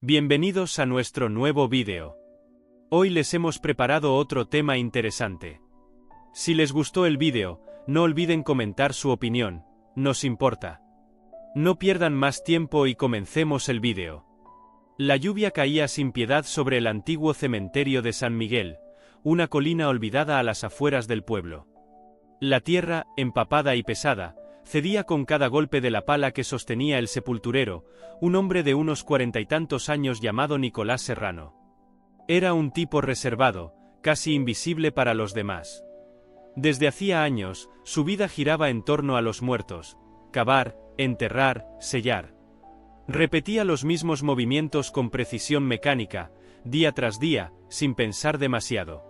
Bienvenidos a nuestro nuevo vídeo. Hoy les hemos preparado otro tema interesante. Si les gustó el vídeo, no olviden comentar su opinión, nos importa. No pierdan más tiempo y comencemos el vídeo. La lluvia caía sin piedad sobre el antiguo cementerio de San Miguel, una colina olvidada a las afueras del pueblo. La tierra, empapada y pesada, cedía con cada golpe de la pala que sostenía el sepulturero, un hombre de unos 40 y tantos años llamado Nicolás Serrano. Era un tipo reservado, casi invisible para los demás. Desde hacía años, su vida giraba en torno a los muertos: cavar, enterrar, sellar. Repetía los mismos movimientos con precisión mecánica, día tras día, sin pensar demasiado.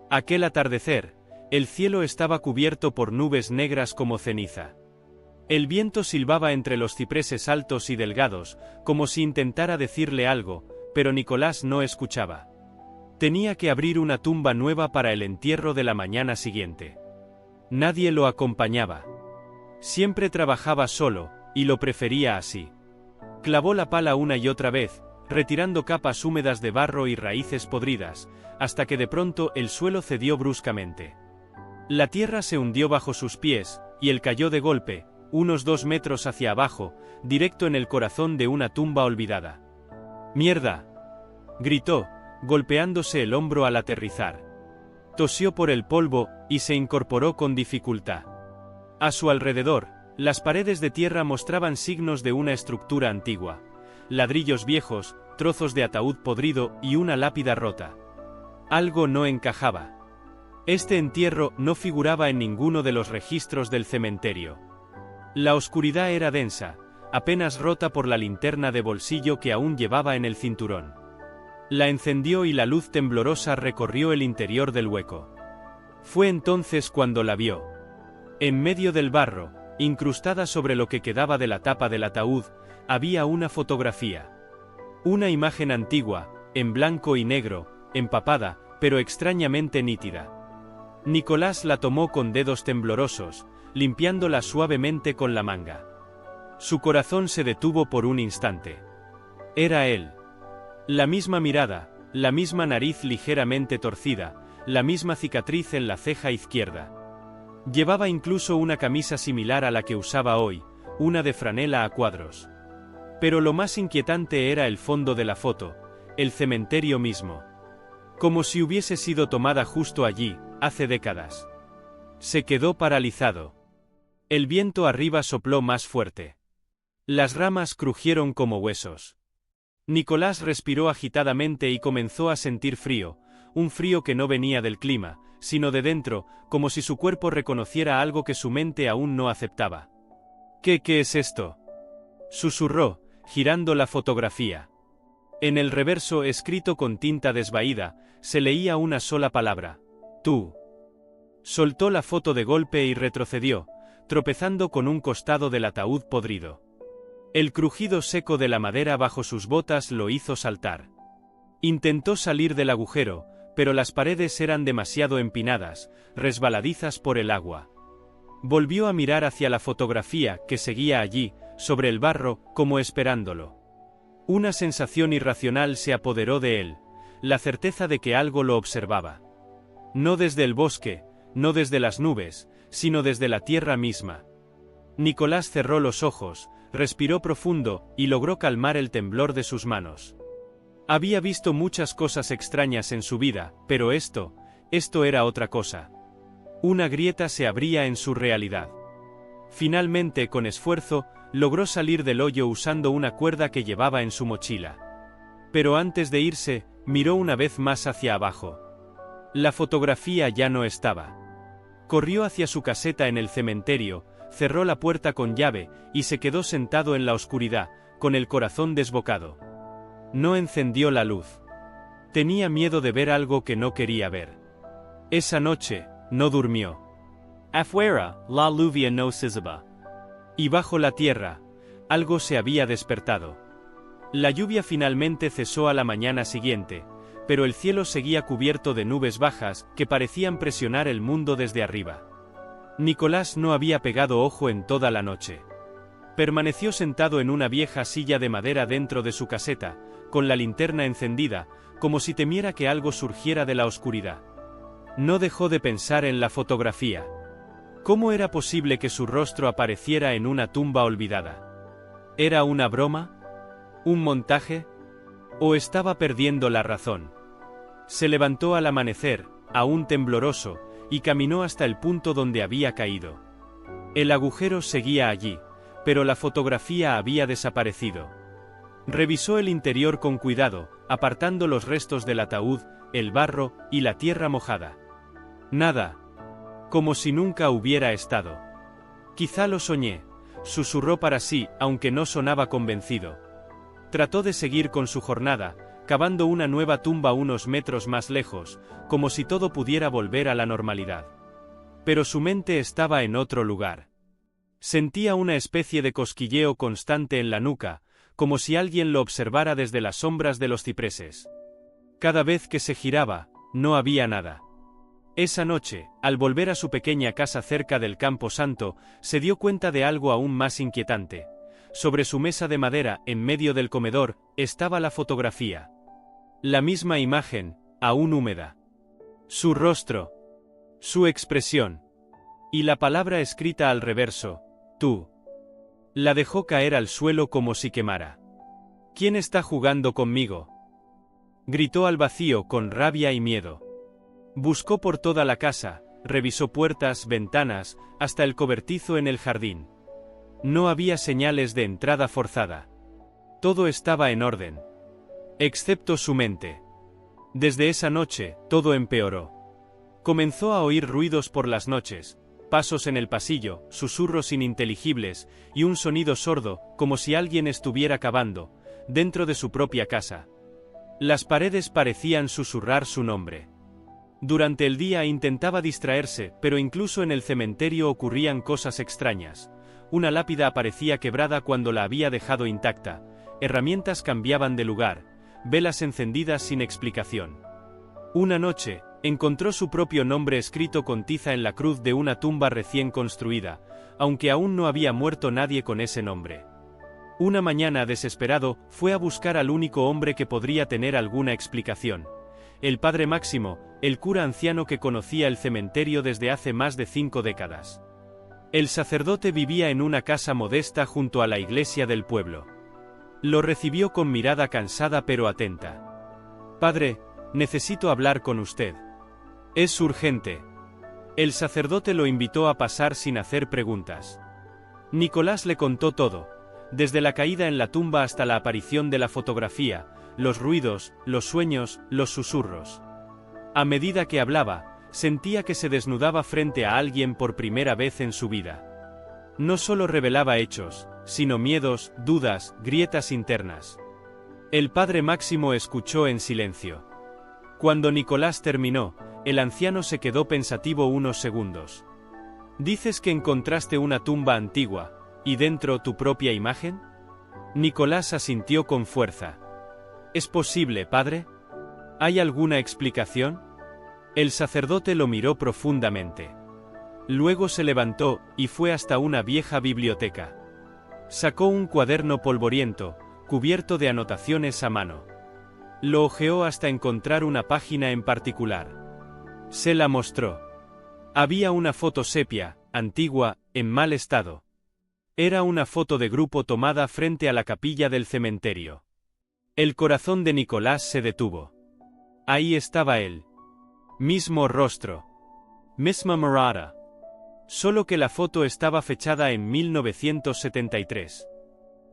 Aquel atardecer, el cielo estaba cubierto por nubes negras como ceniza. El viento silbaba entre los cipreses altos y delgados, como si intentara decirle algo, pero Nicolás no escuchaba. Tenía que abrir una tumba nueva para el entierro de la mañana siguiente. Nadie lo acompañaba. Siempre trabajaba solo, y lo prefería así. Clavó la pala una y otra vez, retirando capas húmedas de barro y raíces podridas, hasta que de pronto el suelo cedió bruscamente. La tierra se hundió bajo sus pies, y él cayó de golpe, unos 2 metros hacia abajo, directo en el corazón de una tumba olvidada. ¡Mierda!, gritó, golpeándose el hombro al aterrizar. Tosió por el polvo, y se incorporó con dificultad. A su alrededor, las paredes de tierra mostraban signos de una estructura antigua: ladrillos viejos, trozos de ataúd podrido y una lápida rota. Algo no encajaba. Este entierro no figuraba en ninguno de los registros del cementerio. La oscuridad era densa, apenas rota por la linterna de bolsillo que aún llevaba en el cinturón. La encendió y la luz temblorosa recorrió el interior del hueco. Fue entonces cuando la vio. En medio del barro, incrustada sobre lo que quedaba de la tapa del ataúd, había una fotografía. Una imagen antigua, en blanco y negro, empapada, pero extrañamente nítida. Nicolás la tomó con dedos temblorosos, limpiándola suavemente con la manga. Su corazón se detuvo por un instante. Era él. La misma mirada, la misma nariz ligeramente torcida, la misma cicatriz en la ceja izquierda. Llevaba incluso una camisa similar a la que usaba hoy, una de franela a cuadros. Pero lo más inquietante era el fondo de la foto, el cementerio mismo. Como si hubiese sido tomada justo allí, hace décadas. Se quedó paralizado. El viento arriba sopló más fuerte. Las ramas crujieron como huesos. Nicolás respiró agitadamente y comenzó a sentir frío, un frío que no venía del clima, sino de dentro, como si su cuerpo reconociera algo que su mente aún no aceptaba. ¿Qué es esto?, susurró, girando la fotografía. En el reverso, escrito con tinta desvaída, se leía una sola palabra: tú. Soltó la foto de golpe y retrocedió, tropezando con un costado del ataúd podrido. El crujido seco de la madera bajo sus botas lo hizo saltar. Intentó salir del agujero, pero las paredes eran demasiado empinadas, resbaladizas por el agua. Volvió a mirar hacia la fotografía, que seguía allí, sobre el barro, como esperándolo. Una sensación irracional se apoderó de él, la certeza de que algo lo observaba. No desde el bosque, no desde las nubes, sino desde la tierra misma. Nicolás cerró los ojos, respiró profundo, y logró calmar el temblor de sus manos. Había visto muchas cosas extrañas en su vida, pero esto era otra cosa. Una grieta se abría en su realidad. Finalmente, con esfuerzo, logró salir del hoyo usando una cuerda que llevaba en su mochila. Pero antes de irse, miró una vez más hacia abajo. La fotografía ya no estaba. Corrió hacia su caseta en el cementerio, cerró la puerta con llave, y se quedó sentado en la oscuridad, con el corazón desbocado. No encendió la luz. Tenía miedo de ver algo que no quería ver. Esa noche, no durmió. Afuera, la lluvia no cesaba. Y bajo la tierra, algo se había despertado. La lluvia finalmente cesó a la mañana siguiente, pero el cielo seguía cubierto de nubes bajas que parecían presionar el mundo desde arriba. Nicolás no había pegado ojo en toda la noche. Permaneció sentado en una vieja silla de madera dentro de su caseta, con la linterna encendida, como si temiera que algo surgiera de la oscuridad. No dejó de pensar en la fotografía. ¿Cómo era posible que su rostro apareciera en una tumba olvidada? ¿Era una broma? ¿Un montaje? ¿O estaba perdiendo la razón? Se levantó al amanecer, aún tembloroso, y caminó hasta el punto donde había caído. El agujero seguía allí, pero la fotografía había desaparecido. Revisó el interior con cuidado, apartando los restos del ataúd, el barro y la tierra mojada. Nada. Como si nunca hubiera estado. Quizá lo soñé, susurró para sí, aunque no sonaba convencido. Trató de seguir con su jornada, cavando una nueva tumba unos metros más lejos, como si todo pudiera volver a la normalidad. Pero su mente estaba en otro lugar. Sentía una especie de cosquilleo constante en la nuca, como si alguien lo observara desde las sombras de los cipreses. Cada vez que se giraba, no había nada. Esa noche, al volver a su pequeña casa cerca del Campo Santo, se dio cuenta de algo aún más inquietante. Sobre su mesa de madera, en medio del comedor, estaba la fotografía. La misma imagen, aún húmeda. Su rostro. Su expresión. Y la palabra escrita al reverso, tú. La dejó caer al suelo como si quemara. ¿Quién está jugando conmigo?, gritó al vacío con rabia y miedo. Buscó por toda la casa, revisó puertas, ventanas, hasta el cobertizo en el jardín. No había señales de entrada forzada. Todo estaba en orden. Excepto su mente. Desde esa noche, todo empeoró. Comenzó a oír ruidos por las noches, pasos en el pasillo, susurros ininteligibles, y un sonido sordo, como si alguien estuviera cavando, dentro de su propia casa. Las paredes parecían susurrar su nombre. Durante el día intentaba distraerse, pero incluso en el cementerio ocurrían cosas extrañas. Una lápida aparecía quebrada cuando la había dejado intacta, herramientas cambiaban de lugar, velas encendidas sin explicación. Una noche, encontró su propio nombre escrito con tiza en la cruz de una tumba recién construida, aunque aún no había muerto nadie con ese nombre. Una mañana, desesperado, fue a buscar al único hombre que podría tener alguna explicación. El padre Máximo, el cura anciano que conocía el cementerio desde hace más de 5 décadas. El sacerdote vivía en una casa modesta junto a la iglesia del pueblo. Lo recibió con mirada cansada pero atenta. «Padre, necesito hablar con usted. Es urgente». El sacerdote lo invitó a pasar sin hacer preguntas. Nicolás le contó todo, desde la caída en la tumba hasta la aparición de la fotografía, los ruidos, los sueños, los susurros. A medida que hablaba, sentía que se desnudaba frente a alguien por primera vez en su vida. No solo revelaba hechos, sino miedos, dudas, grietas internas. El padre Máximo escuchó en silencio. Cuando Nicolás terminó, el anciano se quedó pensativo unos segundos. «¿Dices que encontraste una tumba antigua, y dentro tu propia imagen?». Nicolás asintió con fuerza. «¿Es posible, padre? ¿Hay alguna explicación?». El sacerdote lo miró profundamente. Luego se levantó, y fue hasta una vieja biblioteca. Sacó un cuaderno polvoriento, cubierto de anotaciones a mano. Lo hojeó hasta encontrar una página en particular. Se la mostró. Había una foto sepia, antigua, en mal estado. Era una foto de grupo tomada frente a la capilla del cementerio. El corazón de Nicolás se detuvo. Ahí estaba él. Mismo rostro. Misma mirada. Solo que la foto estaba fechada en 1973.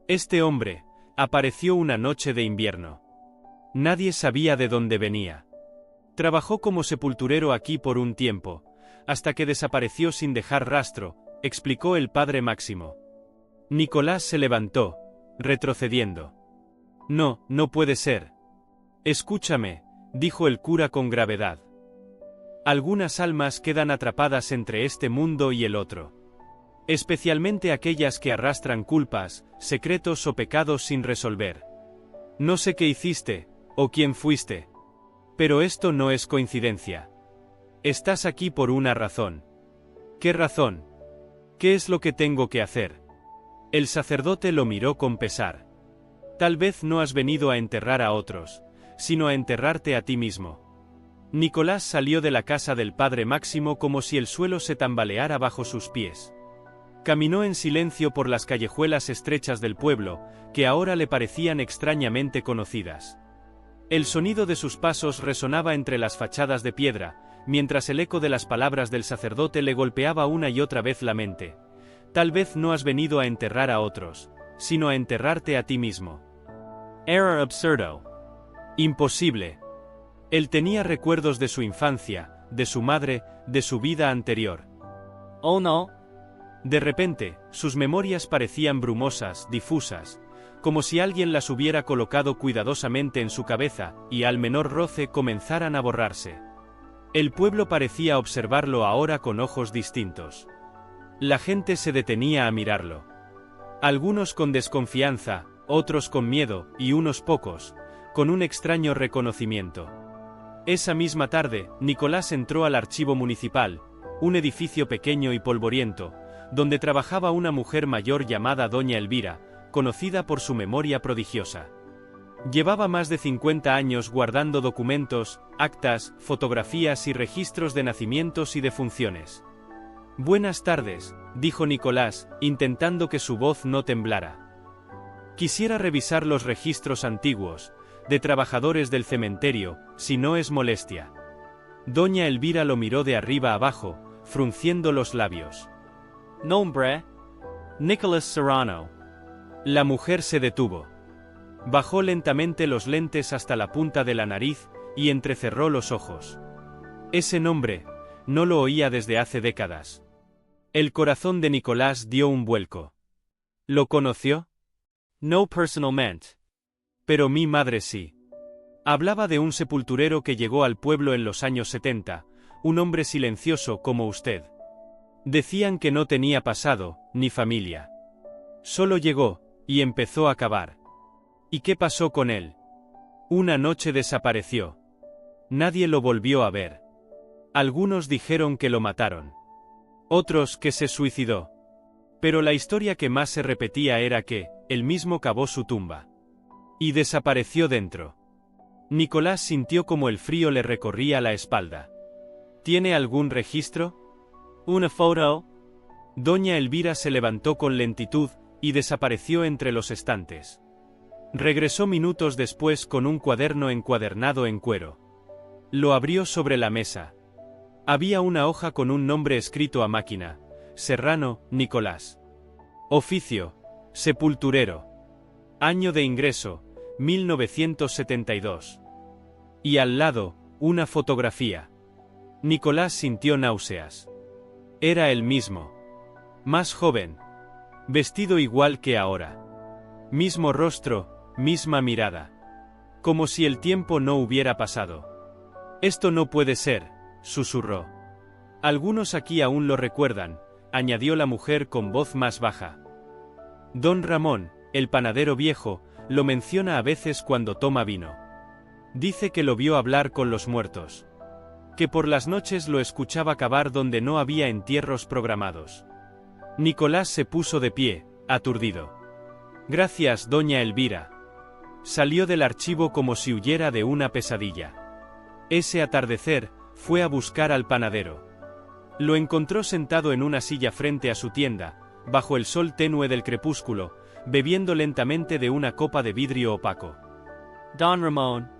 Este hombre apareció una noche de invierno. Nadie sabía de dónde venía. Trabajó como sepulturero aquí por un tiempo, hasta que desapareció sin dejar rastro, explicó el padre Máximo. Nicolás se levantó, retrocediendo. «No, no puede ser». «Escúchame», dijo el cura con gravedad. «Algunas almas quedan atrapadas entre este mundo y el otro. Especialmente aquellas que arrastran culpas, secretos o pecados sin resolver. No sé qué hiciste, o quién fuiste. Pero esto no es coincidencia. Estás aquí por una razón». «¿Qué razón? ¿Qué es lo que tengo que hacer?». El sacerdote lo miró con pesar. Tal vez no has venido a enterrar a otros, sino a enterrarte a ti mismo. Nicolás salió de la casa del padre Máximo como si el suelo se tambaleara bajo sus pies. Caminó en silencio por las callejuelas estrechas del pueblo, que ahora le parecían extrañamente conocidas. El sonido de sus pasos resonaba entre las fachadas de piedra, mientras el eco de las palabras del sacerdote le golpeaba una y otra vez la mente. Tal vez no has venido a enterrar a otros, sino a enterrarte a ti mismo. Era absurdo. Imposible. Él tenía recuerdos de su infancia, de su madre, de su vida anterior. Oh no. De repente, sus memorias parecían brumosas, difusas, como si alguien las hubiera colocado cuidadosamente en su cabeza, y al menor roce comenzaran a borrarse. El pueblo parecía observarlo ahora con ojos distintos. La gente se detenía a mirarlo. Algunos con desconfianza, otros con miedo, y unos pocos, con un extraño reconocimiento. Esa misma tarde, Nicolás entró al archivo municipal, un edificio pequeño y polvoriento, donde trabajaba una mujer mayor llamada Doña Elvira, conocida por su memoria prodigiosa. Llevaba más de 50 años guardando documentos, actas, fotografías y registros de nacimientos y defunciones. Buenas tardes, dijo Nicolás, intentando que su voz no temblara. Quisiera revisar los registros antiguos, de trabajadores del cementerio, si no es molestia. Doña Elvira lo miró de arriba abajo, frunciendo los labios. Nombre: Nicolás Serrano. La mujer se detuvo. Bajó lentamente los lentes hasta la punta de la nariz, y entrecerró los ojos. Ese nombre, no lo oía desde hace décadas. El corazón de Nicolás dio un vuelco. ¿Lo conoció? No personalmente. Pero mi madre sí. Hablaba de un sepulturero que llegó al pueblo en los años 70, un hombre silencioso como usted. Decían que no tenía pasado, ni familia. Solo llegó, y empezó a cavar. ¿Y qué pasó con él? Una noche desapareció. Nadie lo volvió a ver. Algunos dijeron que lo mataron. Otros que se suicidó. Pero la historia que más se repetía era que, él mismo cavó su tumba. Y desapareció dentro. Nicolás sintió como el frío le recorría la espalda. ¿Tiene algún registro? ¿Una foto? Doña Elvira se levantó con lentitud, y desapareció entre los estantes. Regresó minutos después con un cuaderno encuadernado en cuero. Lo abrió sobre la mesa. Había una hoja con un nombre escrito a máquina: Serrano, Nicolás. Oficio: sepulturero. Año de ingreso: 1972. Y al lado, una fotografía. Nicolás sintió náuseas. Era el mismo. Más joven. Vestido igual que ahora. Mismo rostro, misma mirada. Como si el tiempo no hubiera pasado. Esto no puede ser, susurró. Algunos aquí aún lo recuerdan, añadió la mujer con voz más baja. Don Ramón, el panadero viejo, lo menciona a veces cuando toma vino. Dice que lo vio hablar con los muertos. Que por las noches lo escuchaba cavar donde no había entierros programados. Nicolás se puso de pie, aturdido. Gracias, doña Elvira. Salió del archivo como si huyera de una pesadilla. Ese atardecer, fue a buscar al panadero. Lo encontró sentado en una silla frente a su tienda, bajo el sol tenue del crepúsculo, bebiendo lentamente de una copa de vidrio opaco. Don Ramón.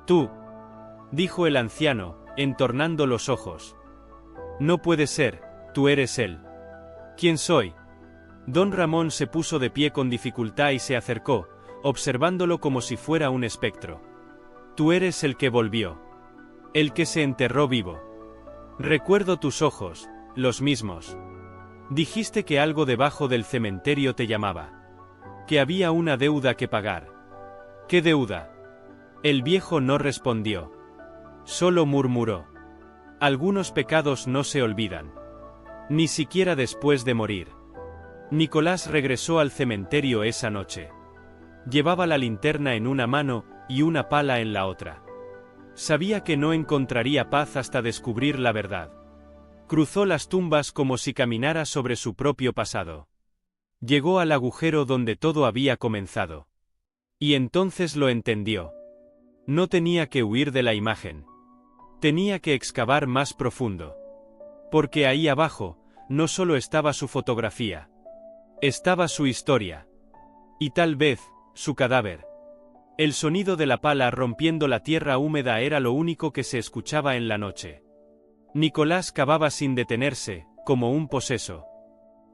Tú, dijo el anciano, entornando los ojos. No puede ser, tú eres él. ¿Quién soy? Don Ramón se puso de pie con dificultad y se acercó, observándolo como si fuera un espectro. Tú eres el que volvió. El que se enterró vivo. Recuerdo tus ojos, los mismos. Dijiste que algo debajo del cementerio te llamaba. Que había una deuda que pagar. ¿Qué deuda? El viejo no respondió. Solo murmuró. Algunos pecados no se olvidan. Ni siquiera después de morir. Nicolás regresó al cementerio esa noche. Llevaba la linterna en una mano, y una pala en la otra. Sabía que no encontraría paz hasta descubrir la verdad. Cruzó las tumbas como si caminara sobre su propio pasado. Llegó al agujero donde todo había comenzado. Y entonces lo entendió. No tenía que huir de la imagen. Tenía que excavar más profundo. Porque ahí abajo, no solo estaba su fotografía. Estaba su historia. Y tal vez, su cadáver. El sonido de la pala rompiendo la tierra húmeda era lo único que se escuchaba en la noche. Nicolás cavaba sin detenerse, como un poseso.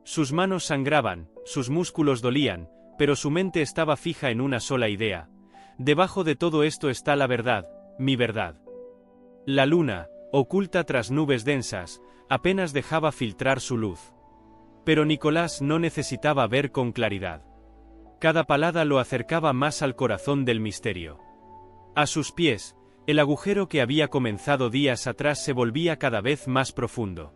Sus manos sangraban, sus músculos dolían, pero su mente estaba fija en una sola idea. Debajo de todo esto está la verdad, mi verdad. La luna, oculta tras nubes densas, apenas dejaba filtrar su luz. Pero Nicolás no necesitaba ver con claridad. Cada palada lo acercaba más al corazón del misterio. A sus pies, el agujero que había comenzado días atrás se volvía cada vez más profundo.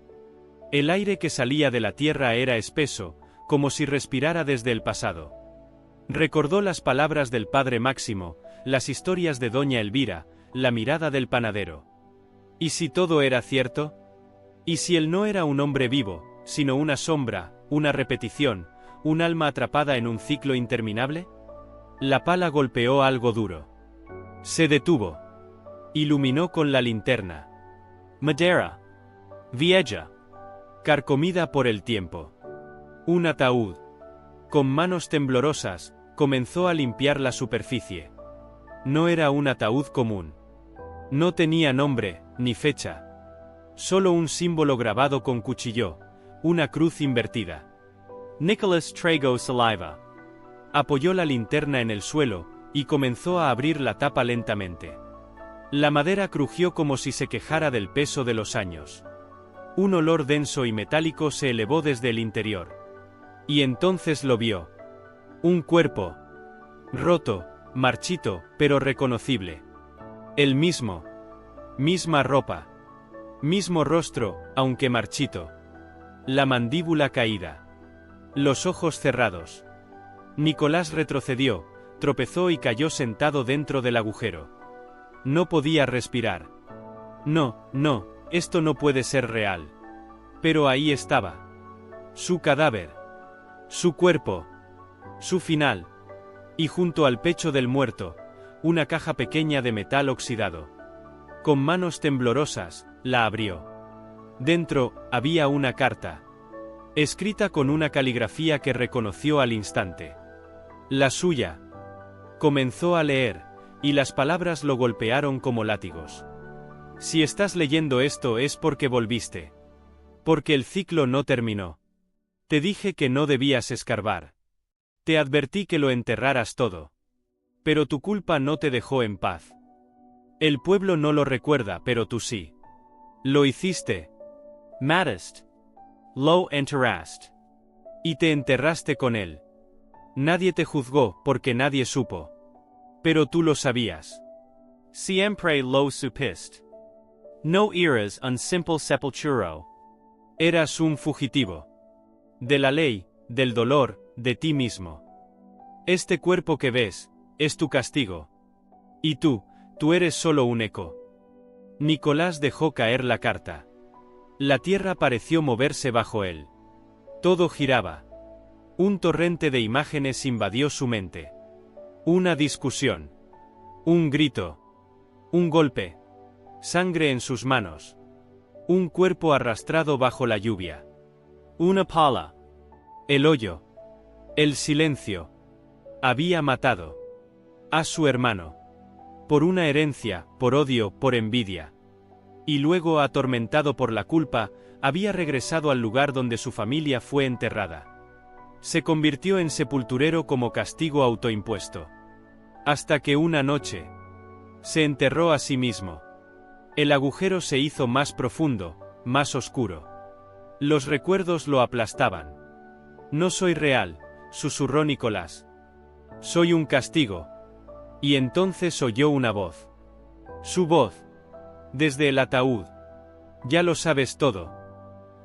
El aire que salía de la tierra era espeso, como si respirara desde el pasado. Recordó las palabras del padre Máximo, las historias de doña Elvira, la mirada del panadero. ¿Y si todo era cierto? ¿Y si él no era un hombre vivo, sino una sombra, una repetición, un alma atrapada en un ciclo interminable? La pala golpeó algo duro. Se detuvo. Iluminó con la linterna. Madera. Vieja. Carcomida por el tiempo. Un ataúd. Con manos temblorosas, comenzó a limpiar la superficie. No era un ataúd común. No tenía nombre, ni fecha. Solo un símbolo grabado con cuchillo, una cruz invertida. Nicholas Trago Saliva. Apoyó la linterna en el suelo, y comenzó a abrir la tapa lentamente. La madera crujió como si se quejara del peso de los años. Un olor denso y metálico se elevó desde el interior. Y entonces lo vio. Un cuerpo. Roto, marchito, pero reconocible. El mismo. Misma ropa. Mismo rostro, aunque marchito. La mandíbula caída. Los ojos cerrados. Nicolás retrocedió, tropezó y cayó sentado dentro del agujero. No podía respirar. No, esto no puede ser real. Pero ahí estaba. Su cadáver. Su cuerpo. Su final. Y junto al pecho del muerto, una caja pequeña de metal oxidado. Con manos temblorosas, la abrió. Dentro, había una carta. Escrita con una caligrafía que reconoció al instante. La suya. Comenzó a leer, y las palabras lo golpearon como látigos. Si estás leyendo esto es porque volviste. Porque el ciclo no terminó. Te dije que no debías escarbar. Te advertí que lo enterraras todo. Pero tu culpa no te dejó en paz. El pueblo no lo recuerda, pero tú sí. Lo hiciste. Matist. Lo enterraste. Y te enterraste con él. Nadie te juzgó porque nadie supo. Pero tú lo sabías. Siempre lo supiste. No eras un simple sepulturo. Eras un fugitivo. De la ley, del dolor, de ti mismo. Este cuerpo que ves, es tu castigo. Y tú eres solo un eco. Nicolás dejó caer la carta. La tierra pareció moverse bajo él. Todo giraba. Un torrente de imágenes invadió su mente. Una discusión. Un grito. Un golpe. Sangre en sus manos. Un cuerpo arrastrado bajo la lluvia. Una pala. El hoyo. El silencio. Había matado a su hermano. Por una herencia, por odio, por envidia. Y luego, atormentado por la culpa, había regresado al lugar donde su familia fue enterrada. Se convirtió en sepulturero como castigo autoimpuesto. Hasta que una noche se enterró a sí mismo. El agujero se hizo más profundo, más oscuro. Los recuerdos lo aplastaban. No soy real, susurró Nicolás. Soy un castigo. Y entonces oyó una voz. Su voz. Desde el ataúd. Ya lo sabes todo.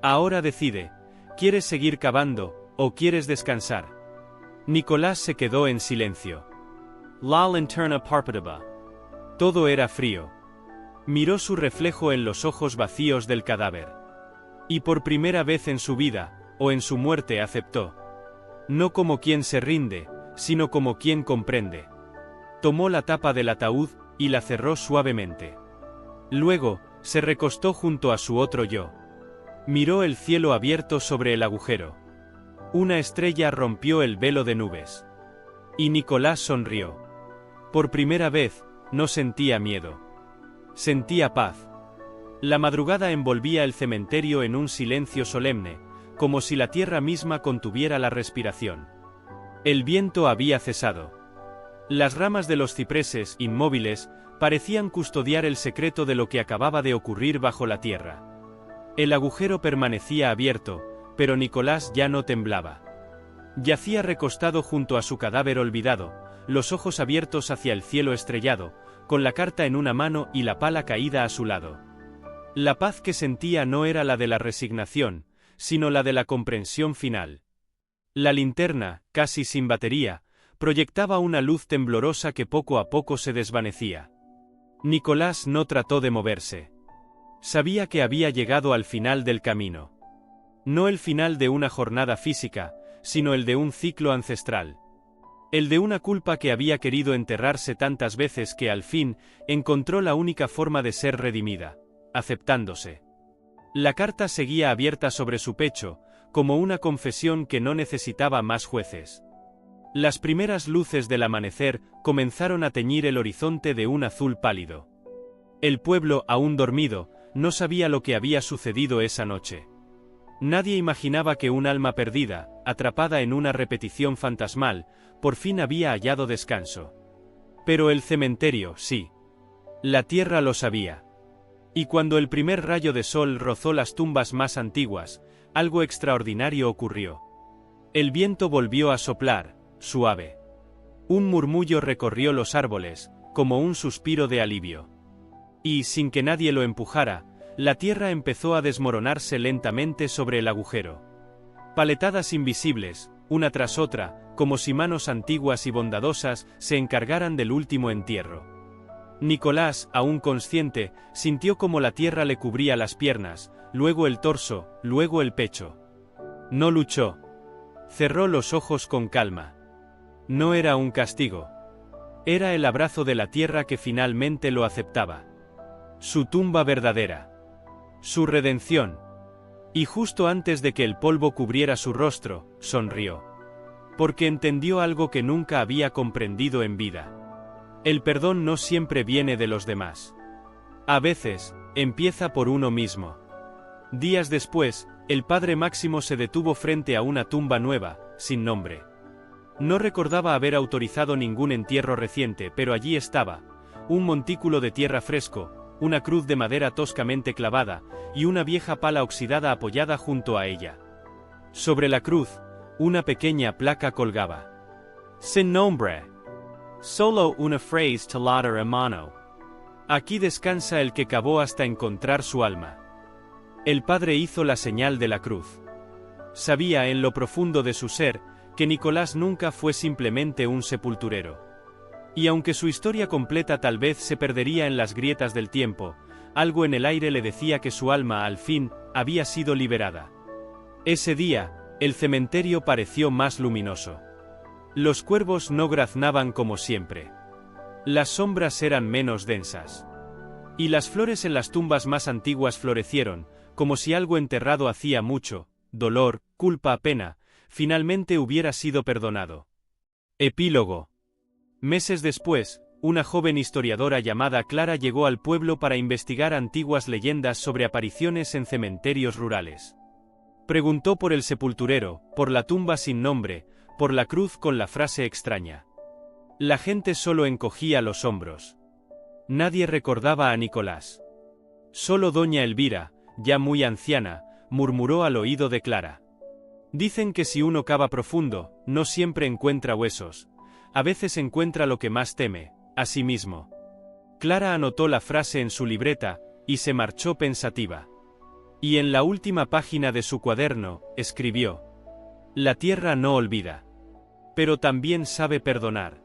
Ahora decide, ¿quieres seguir cavando, o quieres descansar? Nicolás se quedó en silencio. La linterna parpadeaba. Todo era frío. Miró su reflejo en los ojos vacíos del cadáver. Y por primera vez en su vida, o en su muerte aceptó. No como quien se rinde, sino como quien comprende. Tomó la tapa del ataúd y la cerró suavemente. Luego, se recostó junto a su otro yo. Miró el cielo abierto sobre el agujero. Una estrella rompió el velo de nubes. Y Nicolás sonrió. Por primera vez, no sentía miedo. Sentía paz. La madrugada envolvía el cementerio en un silencio solemne, como si la tierra misma contuviera la respiración. El viento había cesado. Las ramas de los cipreses, inmóviles, parecían custodiar el secreto de lo que acababa de ocurrir bajo la tierra. El agujero permanecía abierto, pero Nicolás ya no temblaba. Yacía recostado junto a su cadáver olvidado, los ojos abiertos hacia el cielo estrellado, con la carta en una mano y la pala caída a su lado. La paz que sentía no era la de la resignación, sino la de la comprensión final. La linterna, casi sin batería, proyectaba una luz temblorosa que poco a poco se desvanecía. Nicolás no trató de moverse. Sabía que había llegado al final del camino. No el final de una jornada física, sino el de un ciclo ancestral. El de una culpa que había querido enterrarse tantas veces que al fin encontró la única forma de ser redimida, aceptándose. La carta seguía abierta sobre su pecho, como una confesión que no necesitaba más jueces. Las primeras luces del amanecer comenzaron a teñir el horizonte de un azul pálido. El pueblo, aún dormido, no sabía lo que había sucedido esa noche. Nadie imaginaba que un alma perdida, atrapada en una repetición fantasmal, por fin había hallado descanso. Pero el cementerio, sí. La tierra lo sabía. Y cuando el primer rayo de sol rozó las tumbas más antiguas, algo extraordinario ocurrió. El viento volvió a soplar, suave. Un murmullo recorrió los árboles, como un suspiro de alivio. Y, sin que nadie lo empujara, la tierra empezó a desmoronarse lentamente sobre el agujero. Paletadas invisibles, una tras otra, como si manos antiguas y bondadosas se encargaran del último entierro. Nicolás, aún consciente, sintió como la tierra le cubría las piernas, luego el torso, luego el pecho. No luchó. Cerró los ojos con calma. No era un castigo. Era el abrazo de la tierra que finalmente lo aceptaba. Su tumba verdadera. Su redención. Y justo antes de que el polvo cubriera su rostro, sonrió. Porque entendió algo que nunca había comprendido en vida. El perdón no siempre viene de los demás. A veces, empieza por uno mismo. Días después, el padre Máximo se detuvo frente a una tumba nueva, sin nombre. No recordaba haber autorizado ningún entierro reciente, pero allí estaba, un montículo de tierra fresco, una cruz de madera toscamente clavada, y una vieja pala oxidada apoyada junto a ella. Sobre la cruz, una pequeña placa colgaba. Sin nombre. Solo una frase talada a mano. Aquí descansa el que cavó hasta encontrar su alma. El padre hizo la señal de la cruz. Sabía en lo profundo de su ser, que Nicolás nunca fue simplemente un sepulturero. Y aunque su historia completa tal vez se perdería en las grietas del tiempo, algo en el aire le decía que su alma al fin había sido liberada. Ese día, el cementerio pareció más luminoso. Los cuervos no graznaban como siempre. Las sombras eran menos densas. Y las flores en las tumbas más antiguas florecieron, como si algo enterrado hacía mucho, dolor, culpa, pena, finalmente hubiera sido perdonado. Epílogo. Meses después, una joven historiadora llamada Clara llegó al pueblo para investigar antiguas leyendas sobre apariciones en cementerios rurales. Preguntó por el sepulturero, por la tumba sin nombre, por la cruz con la frase extraña. La gente solo encogía los hombros. Nadie recordaba a Nicolás. Solo doña Elvira, ya muy anciana, murmuró al oído de Clara. Dicen que si uno cava profundo, no siempre encuentra huesos. A veces encuentra lo que más teme, a sí mismo. Clara anotó la frase en su libreta, y se marchó pensativa. Y en la última página de su cuaderno, escribió: La tierra no olvida. Pero también sabe perdonar.